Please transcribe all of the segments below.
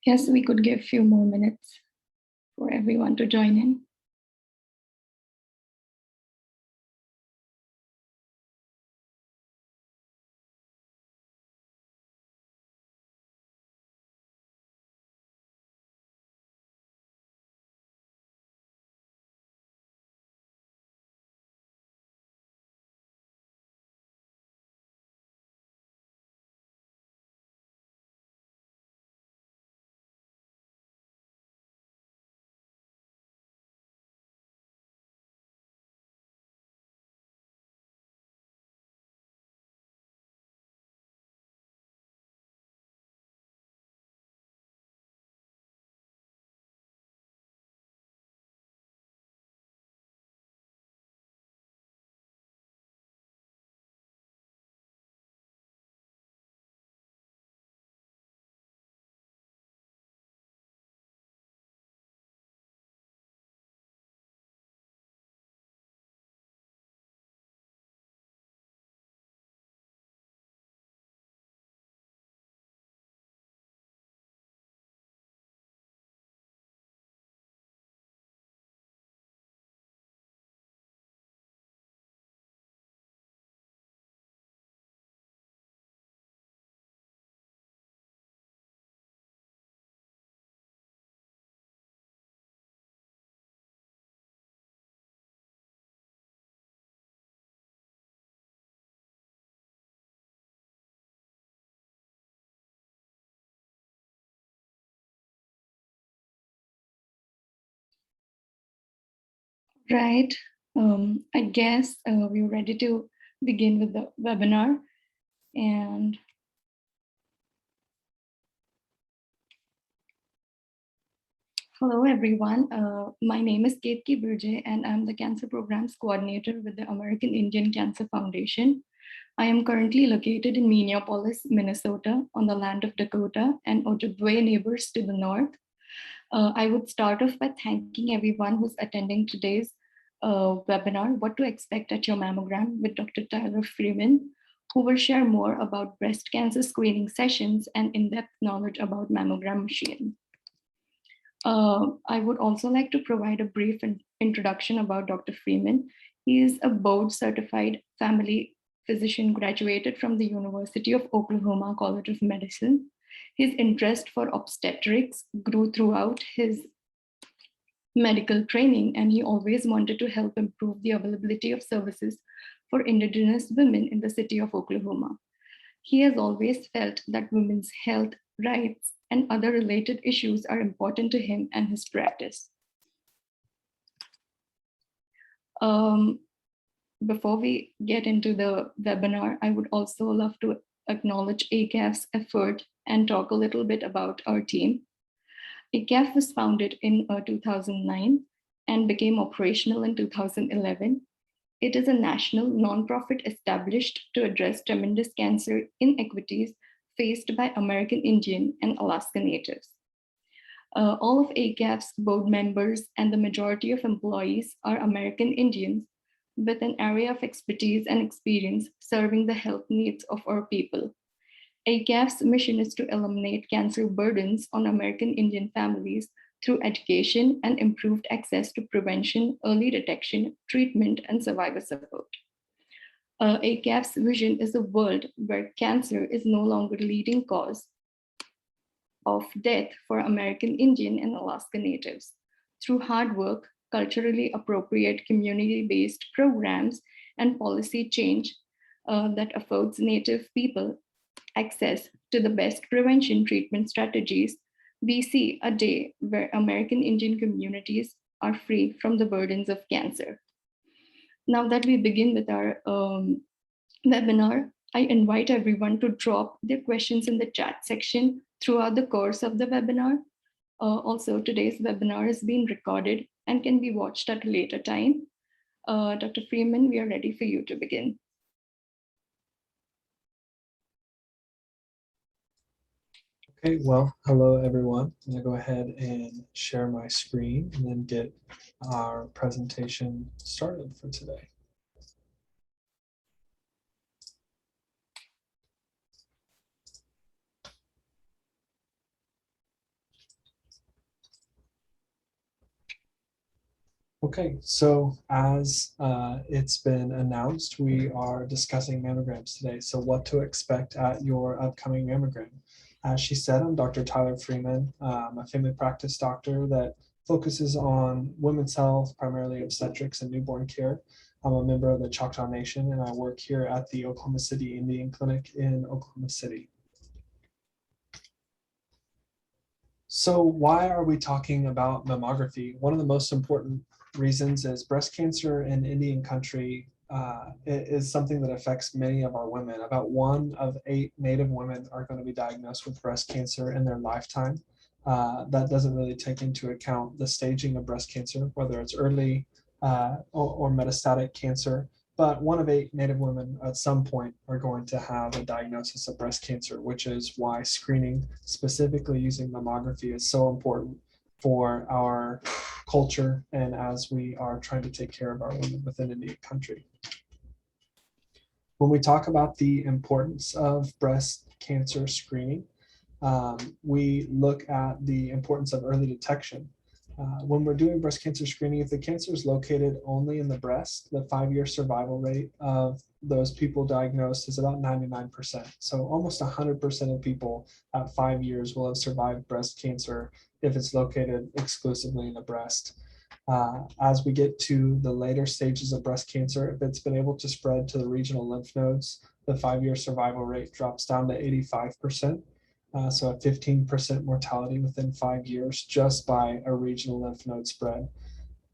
Yes, we could give a few more minutes for everyone to join in. Right. I guess we're ready to begin with the webinar. And hello, everyone. My name is Ketki Burje, and I'm the Cancer Programs Coordinator with the American Indian Cancer Foundation. I am currently located in Minneapolis, Minnesota, on the land of Dakota and Ojibwe neighbors to the north. I would start off by thanking everyone who's attending today's webinar, What to Expect at Your Mammogram with Dr. Tyler Freeman, who will share more about breast cancer screening sessions and in-depth knowledge about mammogram machine. I would also like to provide a brief introduction about Dr. Freeman. He is a board certified family physician graduated from the University of Oklahoma College of Medicine. His interest for obstetrics grew throughout his medical training, and he always wanted to help improve the availability of services for Indigenous women in the city of Oklahoma. He has always felt that women's health, rights, and other related issues are important to him and his practice. Before we get into the webinar, I would also love to acknowledge ACAF's effort and talk a little bit about our team. ACAF was founded in 2009 and became operational in 2011. It is a national nonprofit established to address tremendous cancer inequities faced by American Indian and Alaska Natives. All of ACAF's board members and the majority of employees are American Indians with an area of expertise and experience serving the health needs of our people. ACAF's mission is to eliminate cancer burdens on American Indian families through education and improved access to prevention, early detection, treatment, and survivor support. ACAF's vision is a world where cancer is no longer the leading cause of death for American Indian and Alaska Natives. Through hard work, culturally appropriate community-based programs, and policy change that affords Native people access to the best prevention treatment strategies, we see a day where American Indian communities are free from the burdens of cancer. Now that we begin with our webinar, I invite everyone to drop their questions in the chat section throughout the course of the webinar. Also, today's webinar is being recorded and can be watched at a later time. Dr. Freeman, we are ready for you to begin. Okay, well, hello everyone. I'm gonna go ahead and share my screen and then get our presentation started for today. Okay, so as it's been announced, we are discussing mammograms today. So what to expect at your upcoming mammogram. As she said, I'm Dr. Tyler Freeman. I'm a family practice doctor that focuses on women's health, primarily obstetrics and newborn care. I'm a member of the Choctaw Nation, and I work here at the Oklahoma City Indian Clinic in Oklahoma City. So why are we talking about mammography? One of the most important reasons is breast cancer in Indian country is something that affects many of our women. About 1 of 8 Native women are going to be diagnosed with breast cancer in their lifetime. That doesn't really take into account the staging of breast cancer, whether it's early or metastatic cancer. But 1 of 8 Native women at some point are going to have a diagnosis of breast cancer, which is why screening, specifically using mammography, is so important for our culture and as we are trying to take care of our women within Indian country. When we talk about the importance of breast cancer screening, we look at the importance of early detection. When we're doing breast cancer screening, if the cancer is located only in the breast, the 5-year survival rate of those people diagnosed is about 99%. So almost 100% of people at 5 years will have survived breast cancer if it's located exclusively in the breast. As we get to the later stages of breast cancer, if it's been able to spread to the regional lymph nodes, the 5-year survival rate drops down to 85%. So a 15% mortality within 5 years just by a regional lymph node spread.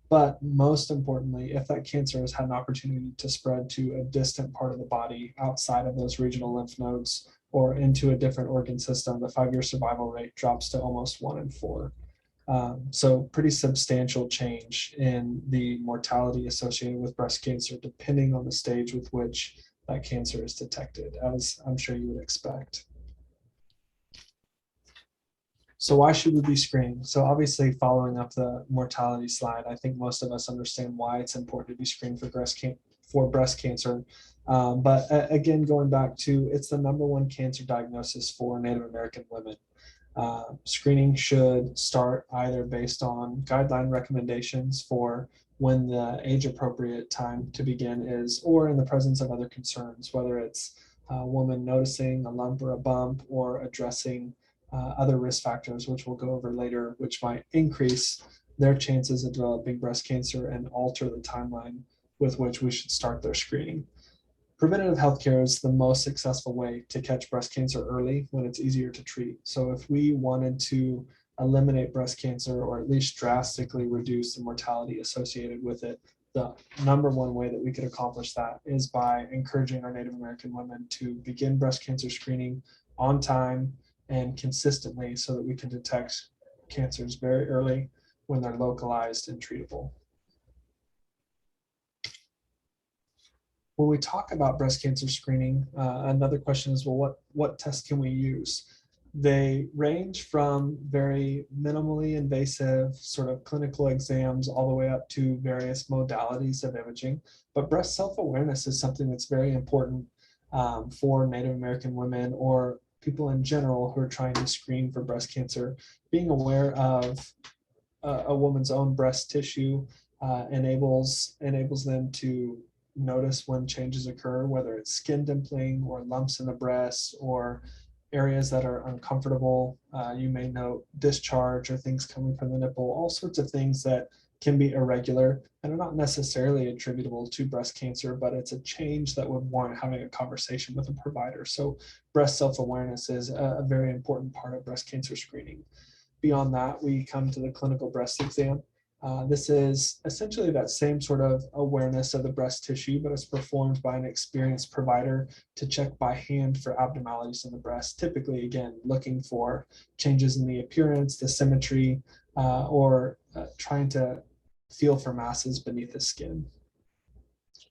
But most importantly, if that cancer has had an opportunity to spread to a distant part of the body outside of those regional lymph nodes or into a different organ system, the 5-year survival rate drops to almost 1 in 4. So pretty substantial change in the mortality associated with breast cancer, depending on the stage with which that cancer is detected, as I'm sure you would expect. So why should we be screening? So obviously, following up the mortality slide, I think most of us understand why it's important to be screened for breast cancer. But again, going back to, it's the #1 cancer diagnosis for Native American women. Screening should start either based on guideline recommendations for when the age appropriate time to begin is, or in the presence of other concerns, whether it's a woman noticing a lump or a bump or addressing other risk factors, which we'll go over later, which might increase their chances of developing breast cancer and alter the timeline with which we should start their screening. Preventative healthcare is the most successful way to catch breast cancer early when it's easier to treat. So if we wanted to eliminate breast cancer or at least drastically reduce the mortality associated with it, the #1 way that we could accomplish that is by encouraging our Native American women to begin breast cancer screening on time and consistently so that we can detect cancers very early when they're localized and treatable. When we talk about breast cancer screening, another question is, well, what tests can we use? They range from very minimally invasive sort of clinical exams all the way up to various modalities of imaging. But breast self-awareness is something that's very important for Native American women or people in general who are trying to screen for breast cancer. Being aware of a woman's own breast tissue enables them to notice when changes occur, whether it's skin dimpling or lumps in the breast or areas that are uncomfortable. You may note discharge or things coming from the nipple, all sorts of things that can be irregular and are not necessarily attributable to breast cancer, but it's a change that would warrant having a conversation with a provider. So breast self-awareness is a very important part of breast cancer screening. Beyond that, we come to the clinical breast exam. This is essentially that same sort of awareness of the breast tissue, but it's performed by an experienced provider to check by hand for abnormalities in the breast, typically, again, looking for changes in the appearance, the symmetry, or trying to feel for masses beneath the skin.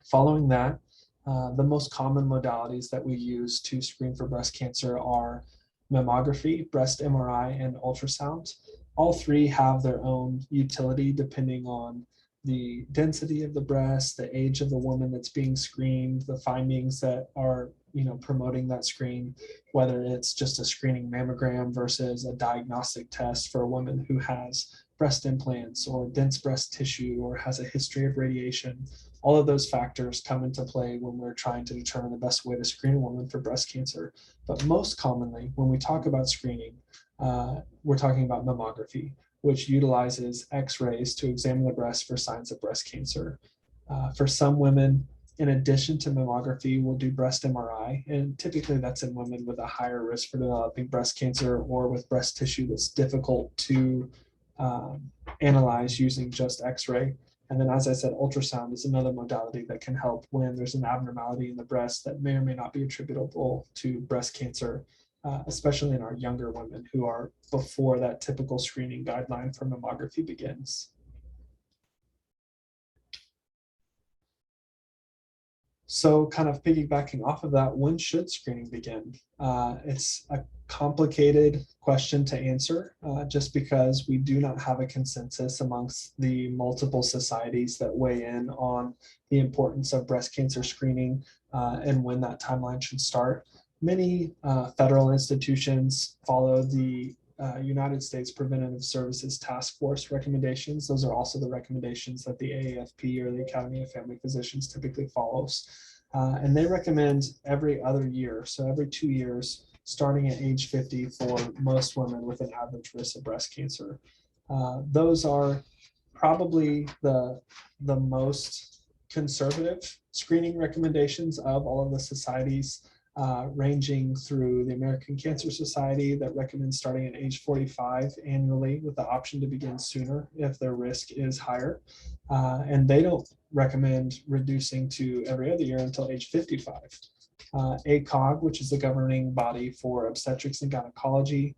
Following that, the most common modalities that we use to screen for breast cancer are mammography, breast MRI, and ultrasound. All three have their own utility depending on the density of the breast, the age of the woman that's being screened, the findings that are promoting that screen, whether it's just a screening mammogram versus a diagnostic test for a woman who has breast implants or dense breast tissue or has a history of radiation. All of those factors come into play when we're trying to determine the best way to screen a woman for breast cancer. But most commonly, when we talk about screening, we're talking about mammography, which utilizes X-rays to examine the breast for signs of breast cancer. For some women, in addition to mammography, we'll do breast MRI, and typically that's in women with a higher risk for developing breast cancer or with breast tissue that's difficult to analyze using just X-ray. And then, as I said, ultrasound is another modality that can help when there's an abnormality in the breast that may or may not be attributable to breast cancer, especially in our younger women who are before that typical screening guideline for mammography begins. So kind of piggybacking off of that, when should screening begin? It's a complicated question to answer just because we do not have a consensus amongst the multiple societies that weigh in on the importance of breast cancer screening and when that timeline should start. Many federal institutions follow the United States Preventative Services Task Force recommendations. Those are also the recommendations that the AAFP or the Academy of Family Physicians typically follows. And they recommend every other year, so every 2 years, starting at age 50 for most women with an average risk of breast cancer. Those are probably the most conservative screening recommendations of all of the societies, ranging through the American Cancer Society that recommends starting at age 45 annually with the option to begin sooner if their risk is higher. And they don't recommend reducing to every other year until age 55. ACOG, which is the governing body for obstetrics and gynecology,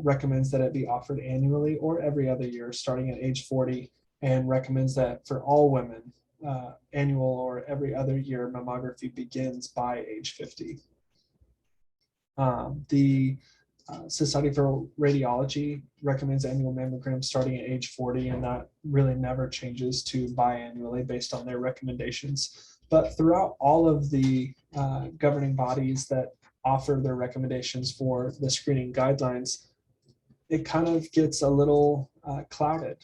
recommends that it be offered annually or every other year starting at age 40 and recommends that for all women, annual or every other year mammography begins by age 50. The Society for Radiology recommends annual mammograms starting at age 40, and that really never changes to biannually based on their recommendations. But throughout all of the governing bodies that offer their recommendations for the screening guidelines, it kind of gets a little clouded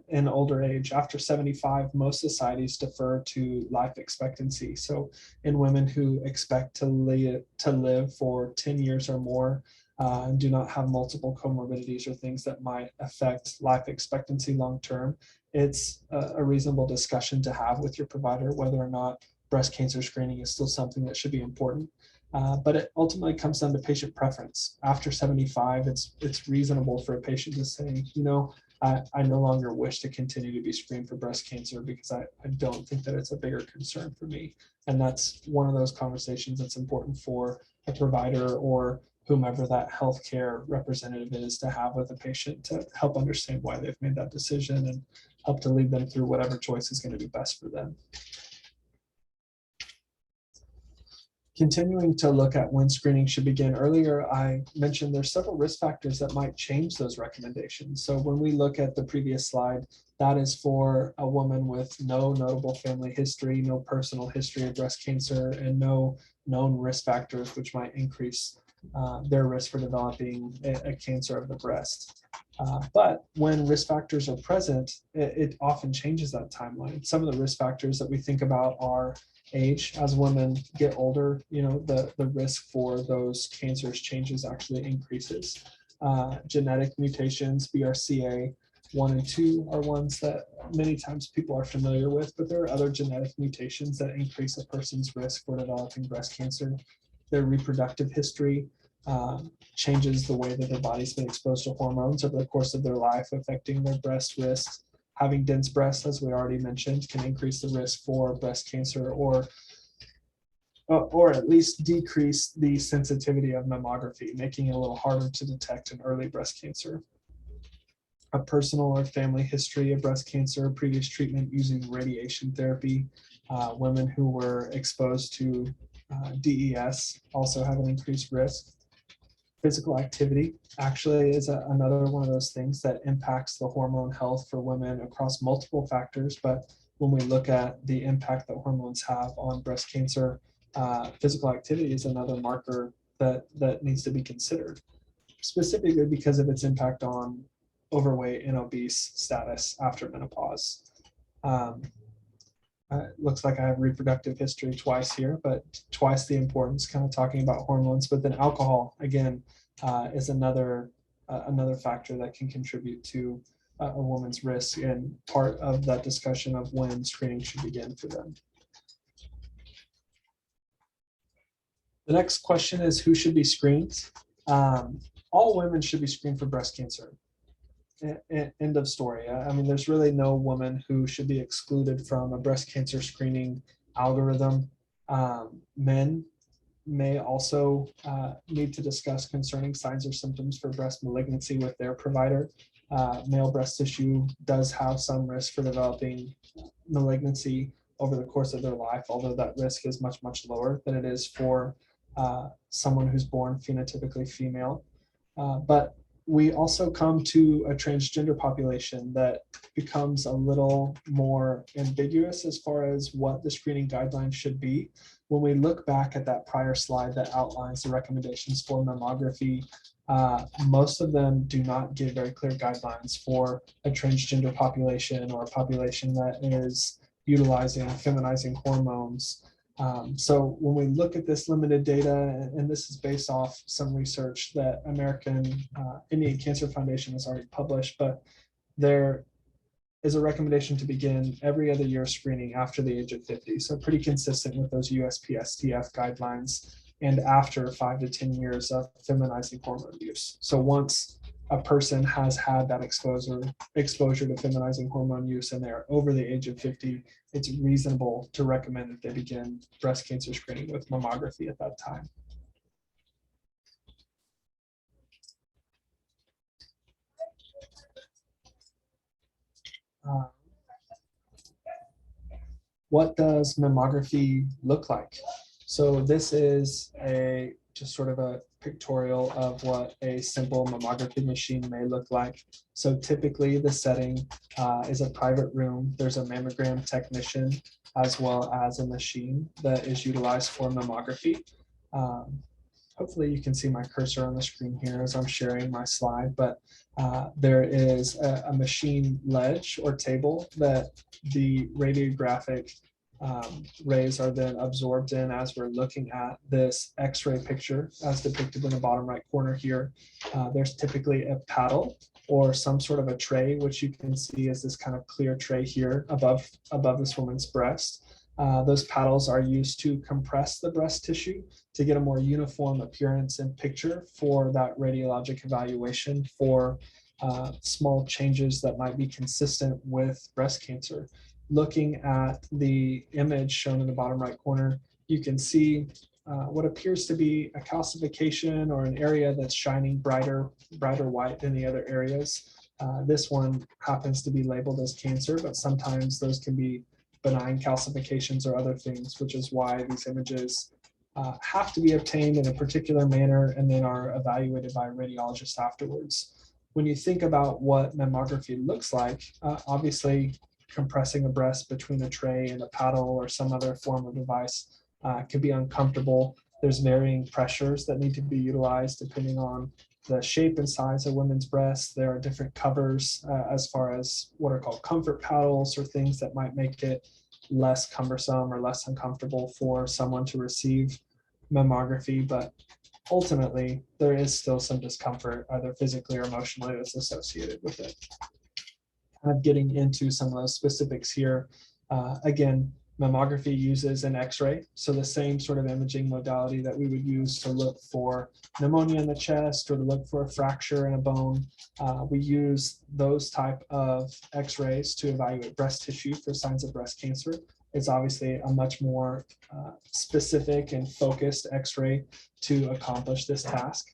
in older age. After 75, most societies defer to life expectancy. So in women who expect to live for 10 years or more and do not have multiple comorbidities or things that might affect life expectancy long term, it's a reasonable discussion to have with your provider whether or not breast cancer screening is still something that should be important. But it ultimately comes down to patient preference. After 75, it's reasonable for a patient to say, you know, I no longer wish to continue to be screened for breast cancer because I don't think that it's a bigger concern for me. And that's one of those conversations that's important for a provider or whomever that healthcare representative is to have with a patient to help understand why they've made that decision and help to lead them through whatever choice is going to be best for them. Continuing to look at when screening should begin. Earlier, I mentioned there's several risk factors that might change those recommendations. So when we look at the previous slide, that is for a woman with no notable family history, no personal history of breast cancer, and no known risk factors which might increase their risk for developing a cancer of the breast. But when risk factors are present, it often changes that timeline. Some of the risk factors that we think about are age. As women get older, you know, the risk for those cancers changes actually increases. Genetic mutations, BRCA 1 and 2 are ones that many times people are familiar with, but there are other genetic mutations that increase a person's risk for developing breast cancer. Their reproductive history changes the way that their body's been exposed to hormones over the course of their life, affecting their breast risk. Having dense breasts, as we already mentioned, can increase the risk for breast cancer or at least decrease the sensitivity of mammography, making it a little harder to detect an early breast cancer. A personal or family history of breast cancer, previous treatment using radiation therapy, women who were exposed to DES also have an increased risk. Physical activity actually is another one of those things that impacts the hormone health for women across multiple factors. But when we look at the impact that hormones have on breast cancer, physical activity is another marker that needs to be considered, specifically because of its impact on overweight and obese status after menopause. Um, looks like I have reproductive history twice here, but twice the importance, kind of talking about hormones. But then alcohol, again, is another factor that can contribute to a woman's risk, and part of that discussion of when screening should begin for them. The next question is, who should be screened? All women should be screened for breast cancer. End of story. I mean, there's really no woman who should be excluded from a breast cancer screening algorithm. Men may also need to discuss concerning signs or symptoms for breast malignancy with their provider. Male breast tissue does have some risk for developing malignancy over the course of their life, although that risk is much, much lower than it is for someone who's born phenotypically female. But we also come to a transgender population that becomes a little more ambiguous as far as what the screening guidelines should be. When we look back at that prior slide that outlines the recommendations for mammography, most of them do not give very clear guidelines for a transgender population or a population that is utilizing feminizing hormones. So when we look at this limited data, and this is based off some research that American Indian Cancer Foundation has already published, but there is a recommendation to begin every other year screening after the age of 50. So pretty consistent with those USPSTF guidelines, and after 5 to 10 years of feminizing hormone use. So once a person has had that exposure to feminizing hormone use and they're over the age of 50, it's reasonable to recommend that they begin breast cancer screening with mammography at that time. What does mammography look like? So this is just sort of a pictorial of what a simple mammography machine may look like. So typically the setting is a private room. There's a mammogram technician as well as a machine that is utilized for mammography. Hopefully you can see my cursor on the screen here as I'm sharing my slide, but there is a machine ledge or table that the radiographic rays are then absorbed in as we're looking at this X-ray picture as depicted in the bottom right corner here. There's typically a paddle or some sort of a tray, which you can see as this kind of clear tray here above this woman's breast. Those paddles are used to compress the breast tissue to get a more uniform appearance and picture for that radiologic evaluation for small changes that might be consistent with breast cancer. Looking at the image shown in the bottom right corner, you can see what appears to be a calcification or an area that's shining brighter white than the other areas. This one happens to be labeled as cancer, but sometimes those can be benign calcifications or other things, which is why these images have to be obtained in a particular manner and then are evaluated by a radiologist afterwards. When you think about what mammography looks like, obviously compressing a breast between a tray and a paddle or some other form of device can be uncomfortable. There's varying pressures that need to be utilized depending on the shape and size of women's breasts. There are different covers as far as what are called comfort paddles or things that might make it less cumbersome or less uncomfortable for someone to receive mammography. But ultimately, there is still some discomfort, either physically or emotionally, that's associated with it. Kind of getting into some of those specifics here. Again, mammography uses an X-ray, so the same sort of imaging modality that we would use to look for pneumonia in the chest or to look for a fracture in a bone. We use those type of X-rays to evaluate breast tissue for signs of breast cancer. It's obviously a much more specific and focused X-ray to accomplish this task.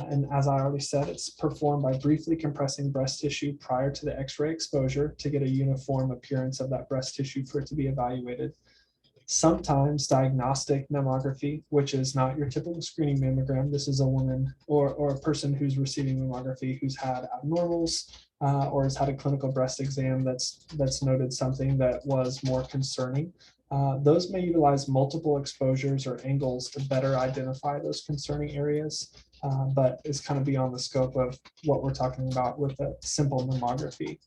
And as I already said, it's performed by briefly compressing breast tissue prior to the X-ray exposure to get a uniform appearance of that breast tissue for it to be evaluated. Sometimes diagnostic mammography, which is not your typical screening mammogram. This is a woman or a person who's receiving mammography who's had abnormals or has had a clinical breast exam that's noted something that was more concerning. Those may utilize multiple exposures or angles to better identify those concerning areas. but is kind of beyond the scope of what we're talking about with a simple mammography.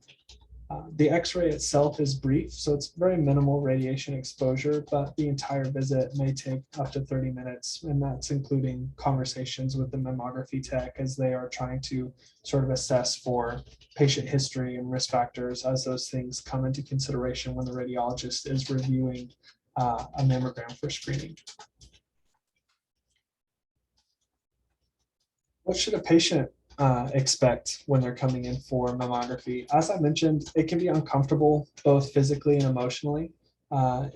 The X-ray itself is brief, so it's very minimal radiation exposure, but the entire visit may take up to 30 minutes, and that's including conversations with the mammography tech as they are trying to sort of assess for patient history and risk factors as those things come into consideration when the radiologist is reviewing a mammogram for screening. What should a patient expect when they're coming in for mammography? As I mentioned, it can be uncomfortable both physically and emotionally.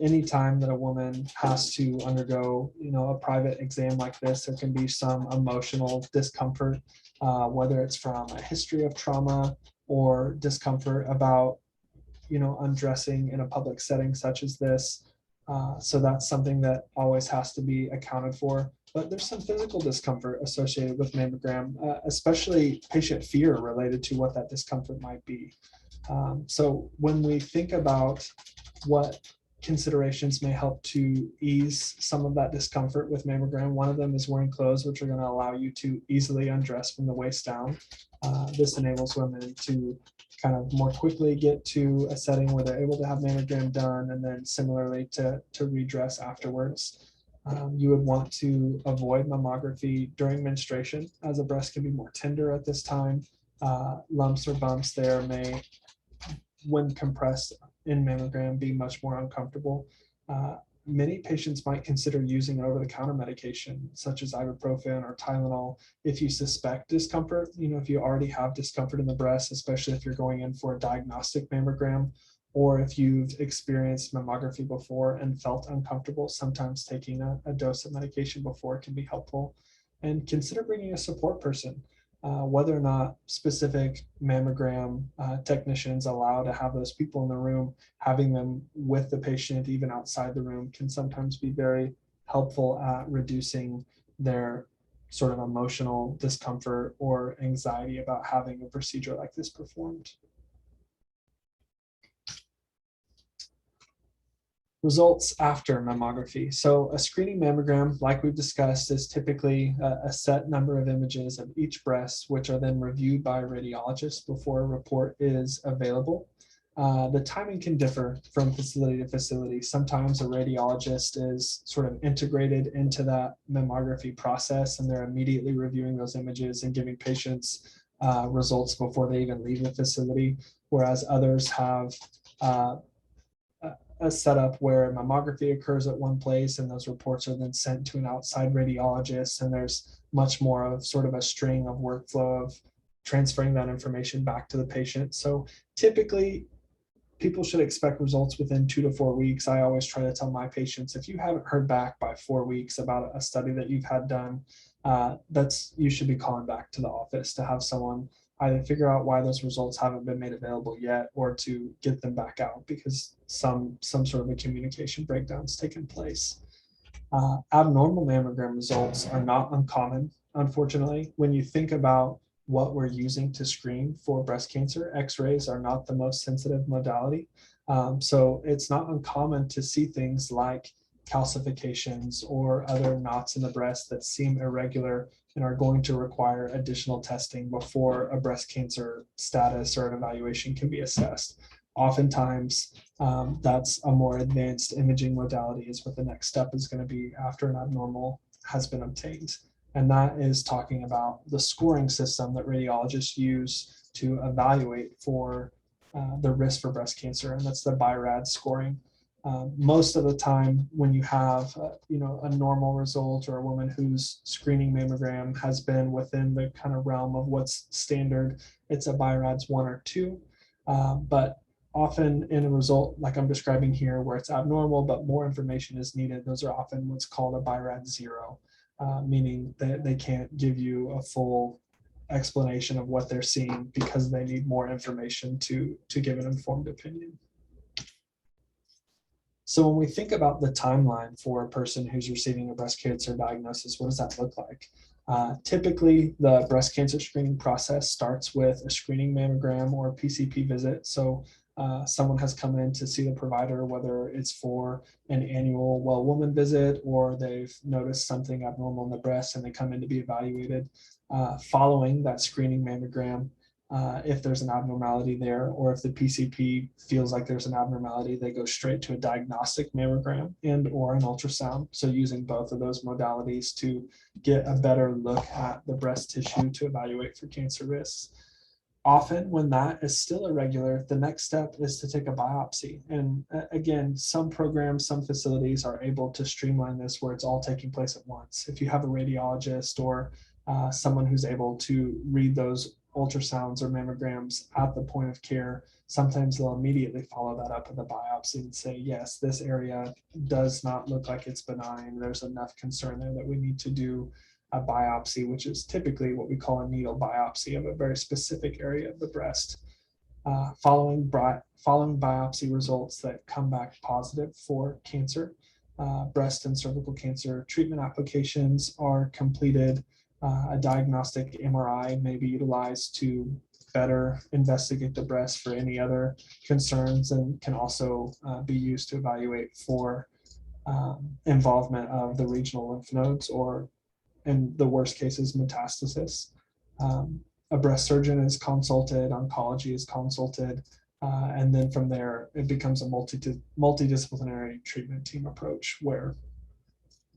Anytime that a woman has to undergo, a private exam like this, there can be some emotional discomfort, whether it's from a history of trauma or discomfort about, undressing in a public setting such as this. So that's something that always has to be accounted for. But there's some physical discomfort associated with mammogram, especially patient fear related to what that discomfort might be. So when we think about what considerations may help to ease some of that discomfort with mammogram, one of them is wearing clothes, which are going to allow you to easily undress from the waist down. This enables women to kind of more quickly get to a setting where they're able to have mammogram done, and then similarly to redress afterwards. You would want to avoid mammography during menstruation, as the breast can be more tender at this time. Lumps or bumps there may, when compressed in mammogram, be much more uncomfortable. Many patients might consider using an over-the-counter medication such as ibuprofen or Tylenol if you suspect discomfort. If you already have discomfort in the breast, especially if you're going in for a diagnostic mammogram, or if you've experienced mammography before and felt uncomfortable, sometimes taking a dose of medication before can be helpful. And consider bringing a support person. Whether or not specific mammogram technicians allow to have those people in the room, having them with the patient even outside the room can sometimes be very helpful at reducing their sort of emotional discomfort or anxiety about having a procedure like this performed. Results after mammography. So a screening mammogram, like we've discussed, is typically a set number of images of each breast, which are then reviewed by a radiologist before a report is available. The timing can differ from facility to facility. Sometimes a radiologist is sort of integrated into that mammography process, and they're immediately reviewing those images and giving patients results before they even leave the facility, whereas others have a setup where mammography occurs at one place and those reports are then sent to an outside radiologist, and there's much more of sort of a string of workflow of transferring that information back to the patient. So typically people should expect results within 2 to 4 weeks. I always try to tell my patients, if you haven't heard back by 4 weeks about a study that you've had done, you should be calling back to the office to have someone either figure out why those results haven't been made available yet, or to get them back out because some sort of a communication breakdown's taken place. Abnormal mammogram results are not uncommon, unfortunately. When you think about what we're using to screen for breast cancer, X-rays are not the most sensitive modality. So it's not uncommon to see things like calcifications or other knots in the breast that seem irregular and are going to require additional testing before a breast cancer status or an evaluation can be assessed. Oftentimes, that's a more advanced imaging modality is what the next step is going to be after an abnormal has been obtained. And that is talking about the scoring system that radiologists use to evaluate for the risk for breast cancer, and that's the BRAC scoring. Most of the time when you have a normal result, or a woman whose screening mammogram has been within the kind of realm of what's standard, it's a BRAC 1 or 2. But often in a result like I'm describing here, where it's abnormal but more information is needed, those are often what's called a BRAC 0, meaning that they can't give you a full explanation of what they're seeing because they need more information to give an informed opinion. So when we think about the timeline for a person who's receiving a breast cancer diagnosis, what does that look like? Typically, the breast cancer screening process starts with a screening mammogram or PCP visit. So someone has come in to see the provider, whether it's for an annual well woman visit or they've noticed something abnormal in the breast and they come in to be evaluated. Following that screening mammogram, if there's an abnormality there, or if the PCP feels like there's an abnormality, they go straight to a diagnostic mammogram and or an ultrasound. So using both of those modalities to get a better look at the breast tissue to evaluate for cancer risks. Often when that is still irregular, the next step is to take a biopsy. And again, some programs, some facilities are able to streamline this where it's all taking place at once. If you have a radiologist or someone who's able to read those ultrasounds or mammograms at the point of care, sometimes they'll immediately follow that up with a biopsy and say, yes, this area does not look like it's benign. There's enough concern there that we need to do a biopsy, which is typically what we call a needle biopsy of a very specific area of the breast. Following biopsy results that come back positive for cancer, breast and cervical cancer treatment applications are completed. A diagnostic MRI may be utilized to better investigate the breast for any other concerns, and can also be used to evaluate for involvement of the regional lymph nodes, or in the worst cases, metastasis. A breast surgeon is consulted, oncology is consulted, and then from there, it becomes a multidisciplinary treatment team approach where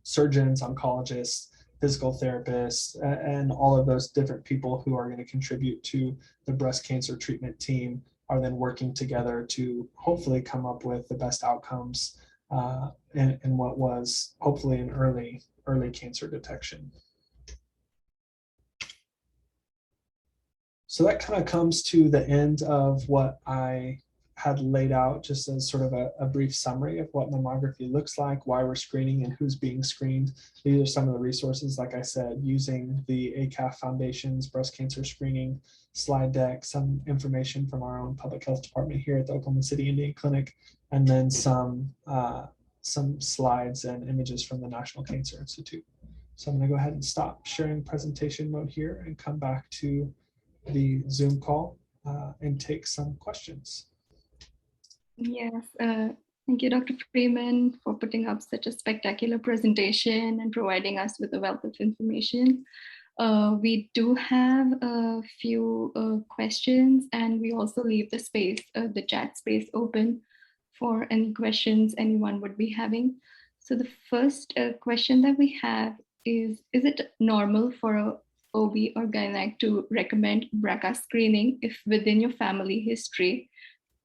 surgeons, oncologists, physical therapists, and all of those different people who are going to contribute to the breast cancer treatment team are then working together to hopefully come up with the best outcomes in what was hopefully an early cancer detection. So that kind of comes to the end of what I had laid out, just as sort of a brief summary of what mammography looks like, why we're screening, and who's being screened. These are some of the resources, like I said, using the ACAF Foundation's breast cancer screening slide deck, some information from our own public health department here at the Oklahoma City Indian Clinic, and then some slides and images from the National Cancer Institute. So I'm going to go ahead and stop sharing presentation mode here and come back to the Zoom call and take some questions. Yes, thank you, Dr. Freeman, for putting up such a spectacular presentation and providing us with a wealth of information. We do have a few questions, and we also leave the space, the chat space, open for any questions anyone would be having. So the first question that we have is it normal for a OB or gynec to recommend BRCA screening if within your family history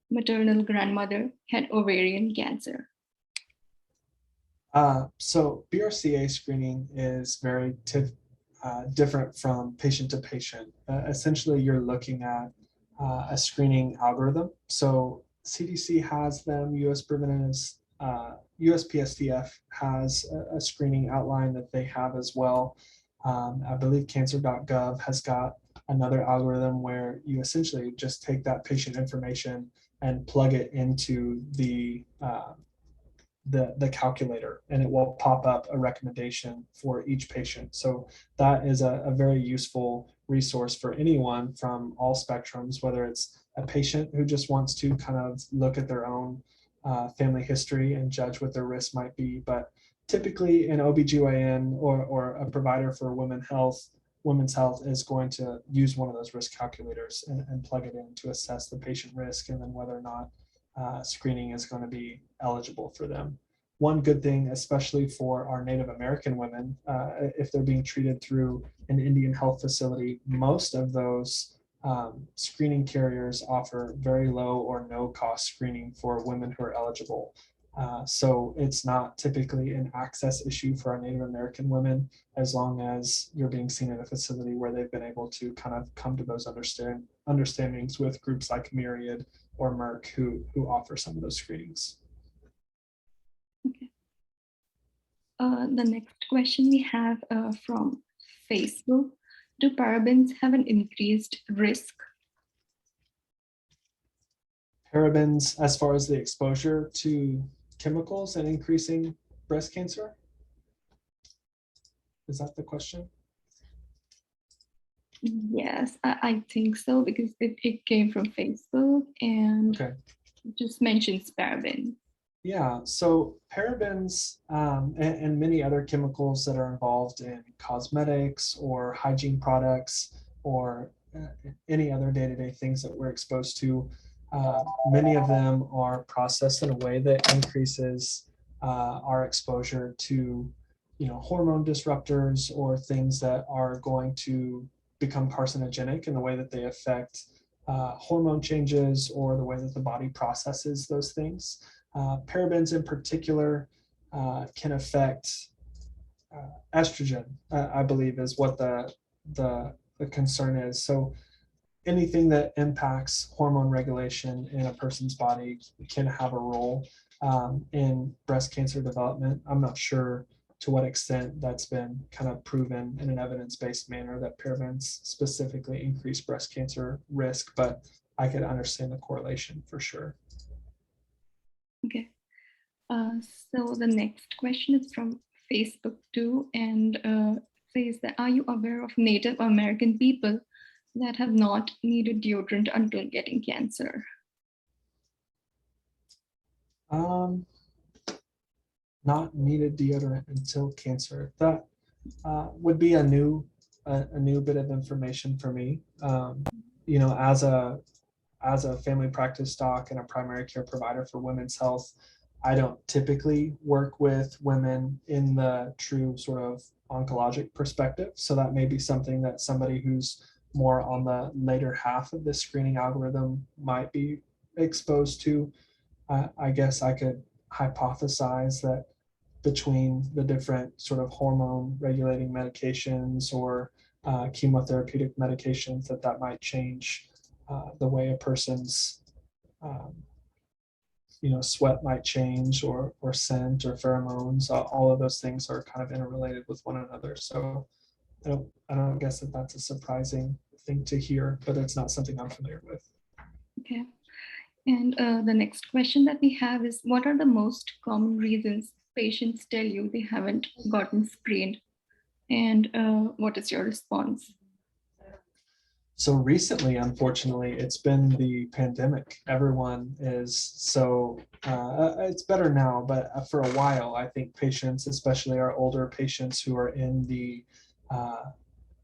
maternal grandmother had ovarian cancer? So BRCA screening is very different from patient to patient. Essentially, you're looking at a screening algorithm. So CDC has them, USPSTF has a screening outline that they have as well. I believe cancer.gov has got another algorithm where you essentially just take that patient information and plug it into the calculator, and it will pop up a recommendation for each patient. So that is a very useful resource for anyone from all spectrums, whether it's a patient who just wants to kind of look at their own family history and judge what their risk might be. But typically an OBGYN or a provider for women's health is going to use one of those risk calculators and plug it in to assess the patient risk, and then whether or not screening is going to be eligible for them. One good thing, especially for our Native American women, if they're being treated through an Indian health facility, most of those screening carriers offer very low or no cost screening for women who are eligible. So it's not typically an access issue for our Native American women, as long as you're being seen in a facility where they've been able to kind of come to those understandings with groups like Myriad or Merck who offer some of those screenings. Okay. The next question we have from Facebook. Do parabens have an increased risk? Parabens, as far as the exposure to chemicals and increasing breast cancer? Is that the question? Yes, I think so, because it came from Facebook. And okay. just mentions parabens. Yeah, so parabens and many other chemicals that are involved in cosmetics or hygiene products or any other day-to-day things that we're exposed to, many of them are processed in a way that increases our exposure to, hormone disruptors or things that are going to become carcinogenic in the way that they affect hormone changes or the way that the body processes those things. Parabens in particular can affect estrogen, I believe is what the concern is. So anything that impacts hormone regulation in a person's body can have a role in breast cancer development. I'm not sure to what extent that's been kind of proven in an evidence-based manner that parabens specifically increase breast cancer risk, but I could understand the correlation for sure. Okay. So the next question is from Facebook too, and says that, are you aware of Native American people that have not needed deodorant until getting cancer? Not needed deodorant until cancer. That would be a new bit of information for me. As a family practice doc and a primary care provider for women's health, I don't typically work with women in the true sort of oncologic perspective. So that may be something that somebody who's more on the later half of the screening algorithm might be exposed to. I guess I could hypothesize that between the different sort of hormone regulating medications or chemotherapeutic medications that might change the way a person's sweat might change or scent or pheromones. All of those things are kind of interrelated with one another. So I don't guess that that's a surprising thing to hear, but it's not something I'm familiar with. Okay. And the next question that we have is, what are the most common reasons patients tell you they haven't gotten screened? And what is your response? So recently, unfortunately, it's been the pandemic. Everyone is so, it's better now, but for a while, I think patients, especially our older patients who are in the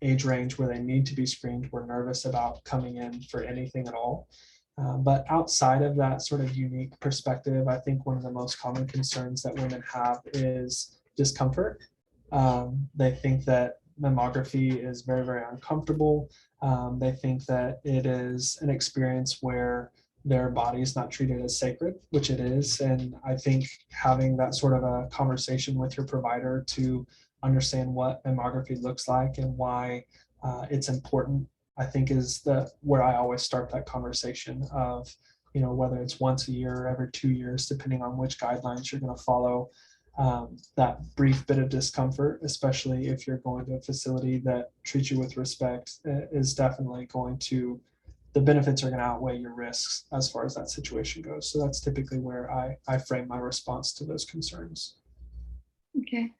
age range where they need to be screened, were nervous about coming in for anything at all. But outside of that sort of unique perspective, I think one of the most common concerns that women have is discomfort. They think that mammography is very, very uncomfortable. They think that it is an experience where their body is not treated as sacred, which it is. And I think having that sort of a conversation with your provider to understand what mammography looks like and why it's important, I think is where I always start that conversation of, whether it's once a year or every 2 years, depending on which guidelines you're going to follow. That brief bit of discomfort, especially if you're going to a facility that treats you with respect, is definitely the benefits are going to outweigh your risks as far as that situation goes. So that's typically where I frame my response to those concerns. Okay.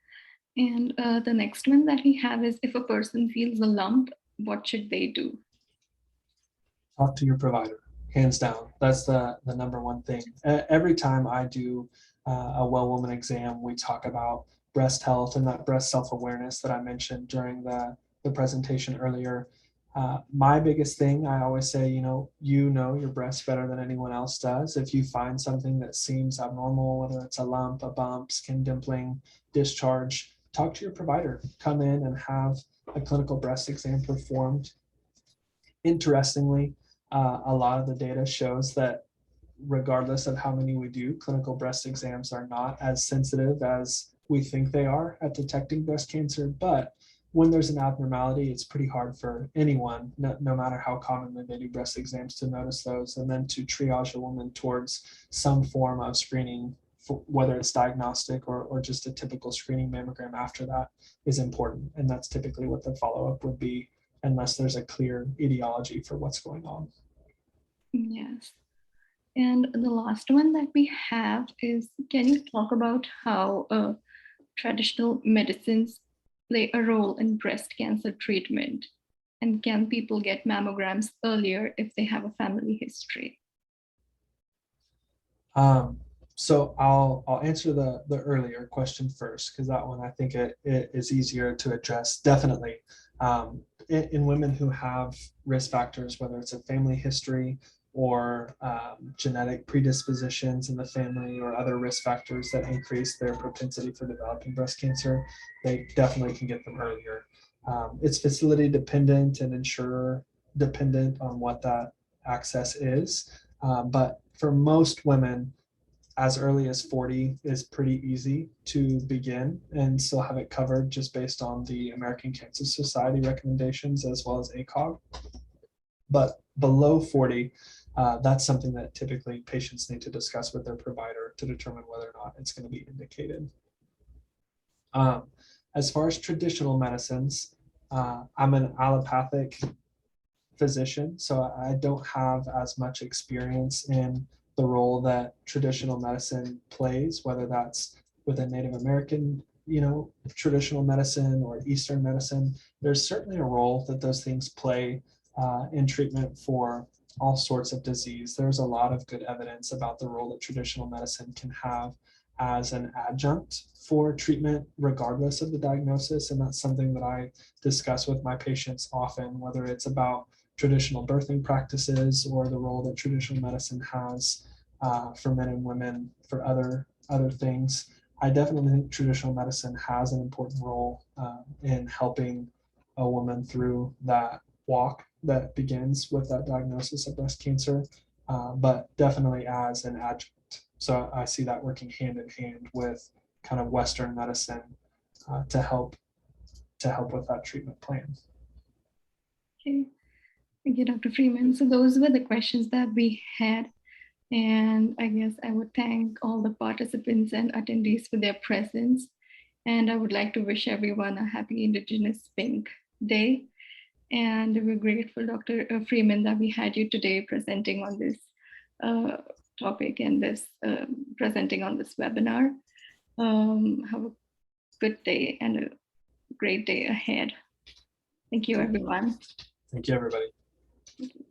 And the next one that we have is, if a person feels a lump, what should they do? Talk to your provider, hands down. That's the number one thing. Every time I do a well woman exam, we talk about breast health and that breast self-awareness that I mentioned during the presentation earlier. My biggest thing, I always say, you know your breast better than anyone else does. If you find something that seems abnormal, whether it's a lump, a bump, skin dimpling, discharge, talk to your provider. Come in and have a clinical breast exam performed. Interestingly, a lot of the data shows that regardless of how many we do, clinical breast exams are not as sensitive as we think they are at detecting breast cancer. But when there's an abnormality, it's pretty hard for anyone, no matter how commonly they do breast exams, to notice those and then to triage a woman towards some form of screening, whether it's diagnostic or just a typical screening mammogram after that is important. And that's typically what the follow-up would be, unless there's a clear etiology for what's going on. Yes. And the last one that we have is, can you talk about how traditional medicines play a role in breast cancer treatment? And can people get mammograms earlier if they have a family history? So I'll answer the earlier question first, because that one I think it is easier to address. Definitely, in women who have risk factors, whether it's a family history or genetic predispositions in the family or other risk factors that increase their propensity for developing breast cancer, they definitely can get them earlier. It's facility dependent and insurer dependent on what that access is. But for most women, as early as 40 is pretty easy to begin and still have it covered just based on the American Cancer Society recommendations as well as ACOG. But below 40, that's something that typically patients need to discuss with their provider to determine whether or not it's going to be indicated. As far as traditional medicines, I'm an allopathic physician, so I don't have as much experience in the role that traditional medicine plays, whether that's within Native American, traditional medicine or Eastern medicine. There's certainly a role that those things play in treatment for all sorts of disease. There's a lot of good evidence about the role that traditional medicine can have as an adjunct for treatment, regardless of the diagnosis. And that's something that I discuss with my patients often, whether it's about traditional birthing practices or the role that traditional medicine has for men and women for other things. I definitely think traditional medicine has an important role in helping a woman through that walk that begins with that diagnosis of breast cancer, but definitely as an adjunct. So I see that working hand in hand with kind of Western medicine to help with that treatment plan. Okay. Thank you, Dr. Freeman. So those were the questions that we had. And I guess I would thank all the participants and attendees for their presence. And I would like to wish everyone a happy Indigenous Pink Day. And we're grateful, Dr. Freeman, that we had you today presenting on this topic and this presenting on this webinar. Have a good day and a great day ahead. Thank you, everyone. Thank you, everybody. Thank you.